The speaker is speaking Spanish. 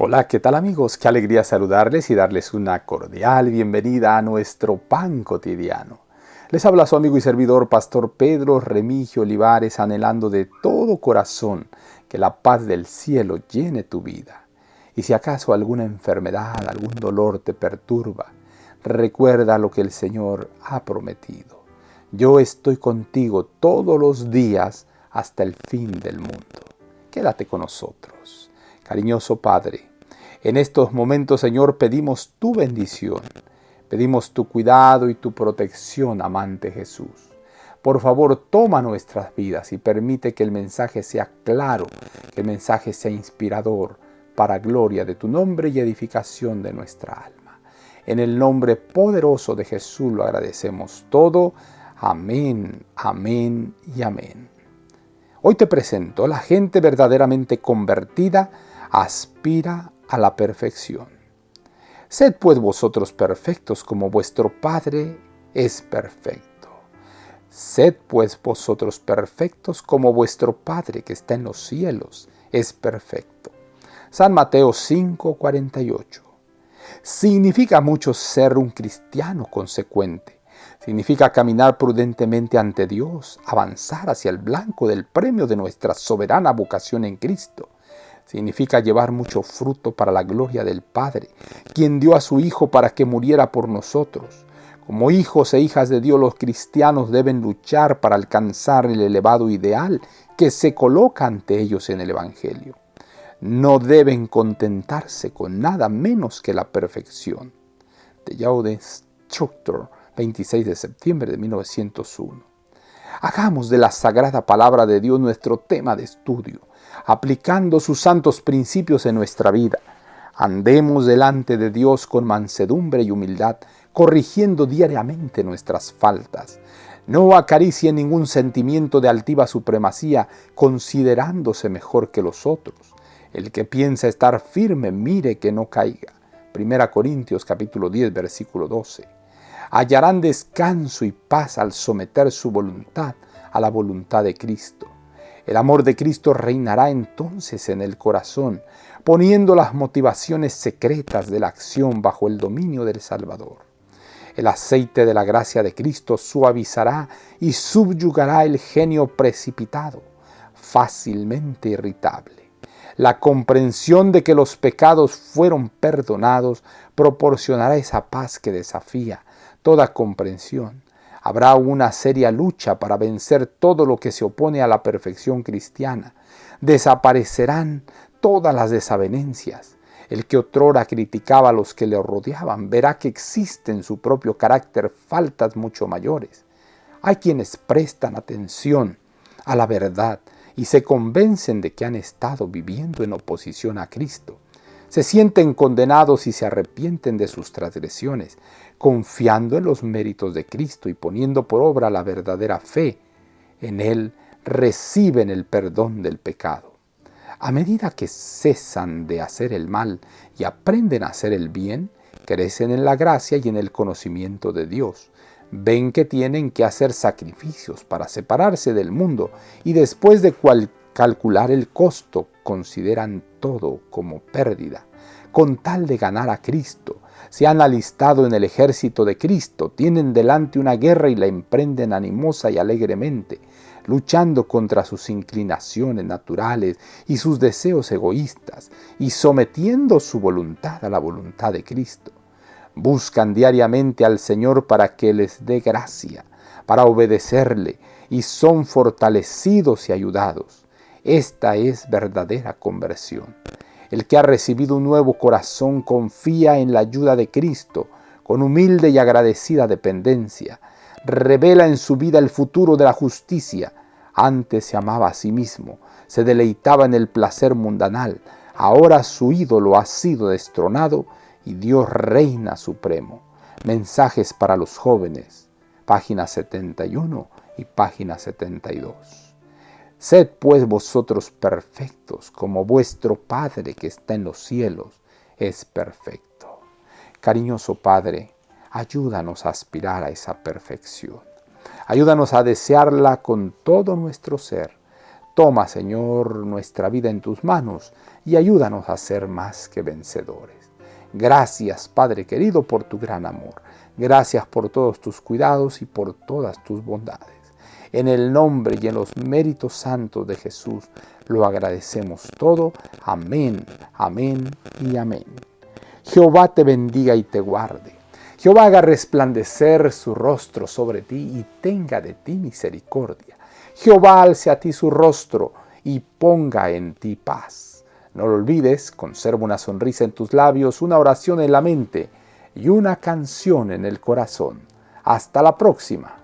Hola, ¿qué tal amigos? Qué alegría saludarles y darles una cordial bienvenida a nuestro pan cotidiano. Les habla su amigo y servidor Pastor Pedro Remigio Olivares, anhelando de todo corazón que la paz del cielo llene tu vida. Y si acaso alguna enfermedad, algún dolor te perturba, recuerda lo que el Señor ha prometido. Yo estoy contigo todos los días hasta el fin del mundo. Quédate con nosotros. Cariñoso Padre, en estos momentos, Señor, pedimos tu bendición, pedimos tu cuidado y tu protección, amante Jesús. Por favor, toma nuestras vidas y permite que el mensaje sea claro, que el mensaje sea inspirador, para gloria de tu nombre y edificación de nuestra alma. En el nombre poderoso de Jesús lo agradecemos todo. Amén, amén y amén. Hoy te presento: la gente verdaderamente convertida aspira a la perfección. Sed pues vosotros perfectos como vuestro Padre es perfecto. Sed pues vosotros perfectos como vuestro Padre que está en los cielos es perfecto. San Mateo 5:48. Significa mucho ser un cristiano consecuente. Significa caminar prudentemente ante Dios, avanzar hacia el blanco del premio de nuestra soberana vocación en Cristo. Significa llevar mucho fruto para la gloria del Padre, quien dio a su Hijo para que muriera por nosotros. Como hijos e hijas de Dios, los cristianos deben luchar para alcanzar el elevado ideal que se coloca ante ellos en el Evangelio. No deben contentarse con nada menos que la perfección. The Young Instructor, 26 de septiembre de 1901. Hagamos de la sagrada palabra de Dios nuestro tema de estudio, aplicando sus santos principios en nuestra vida. Andemos delante de Dios con mansedumbre y humildad, corrigiendo diariamente nuestras faltas. No acaricien ningún sentimiento de altiva supremacía, considerándose mejor que los otros. El que piensa estar firme, mire que no caiga. 1 Corintios capítulo 10, versículo 12. Hallarán descanso y paz al someter su voluntad a la voluntad de Cristo. El amor de Cristo reinará entonces en el corazón, poniendo las motivaciones secretas de la acción bajo el dominio del Salvador. El aceite de la gracia de Cristo suavizará y subyugará el genio precipitado, fácilmente irritable. La comprensión de que los pecados fueron perdonados proporcionará esa paz que desafía toda comprensión. Habrá una seria lucha para vencer todo lo que se opone a la perfección cristiana. Desaparecerán todas las desavenencias. El que otrora criticaba a los que le rodeaban verá que existen en su propio carácter faltas mucho mayores. Hay quienes prestan atención a la verdad y se convencen de que han estado viviendo en oposición a Cristo. Se sienten condenados y se arrepienten de sus transgresiones, confiando en los méritos de Cristo y poniendo por obra la verdadera fe. En Él reciben el perdón del pecado. A medida que cesan de hacer el mal y aprenden a hacer el bien, crecen en la gracia y en el conocimiento de Dios. Ven que tienen que hacer sacrificios para separarse del mundo y después de calcular el costo, consideran todo como pérdida, con tal de ganar a Cristo. Se han alistado en el ejército de Cristo, tienen delante una guerra y la emprenden animosa y alegremente, luchando contra sus inclinaciones naturales y sus deseos egoístas, y sometiendo su voluntad a la voluntad de Cristo. Buscan diariamente al Señor para que les dé gracia, para obedecerle, y son fortalecidos y ayudados. Esta es verdadera conversión. El que ha recibido un nuevo corazón confía en la ayuda de Cristo, con humilde y agradecida dependencia. Revela en su vida el futuro de la justicia. Antes se amaba a sí mismo, se deleitaba en el placer mundanal. Ahora su ídolo ha sido destronado y Dios reina supremo. Mensajes para los jóvenes, página 71 y página 72. Sed pues vosotros perfectos, como vuestro Padre que está en los cielos es perfecto. Cariñoso Padre, ayúdanos a aspirar a esa perfección. Ayúdanos a desearla con todo nuestro ser. Toma, Señor, nuestra vida en tus manos y ayúdanos a ser más que vencedores. Gracias, Padre querido, por tu gran amor. Gracias por todos tus cuidados y por todas tus bondades. En el nombre y en los méritos santos de Jesús lo agradecemos todo. Amén, amén y amén. Jehová te bendiga y te guarde. Jehová haga resplandecer su rostro sobre ti y tenga de ti misericordia. Jehová alce a ti su rostro y ponga en ti paz. No lo olvides, conserva una sonrisa en tus labios, una oración en la mente y una canción en el corazón. Hasta la próxima.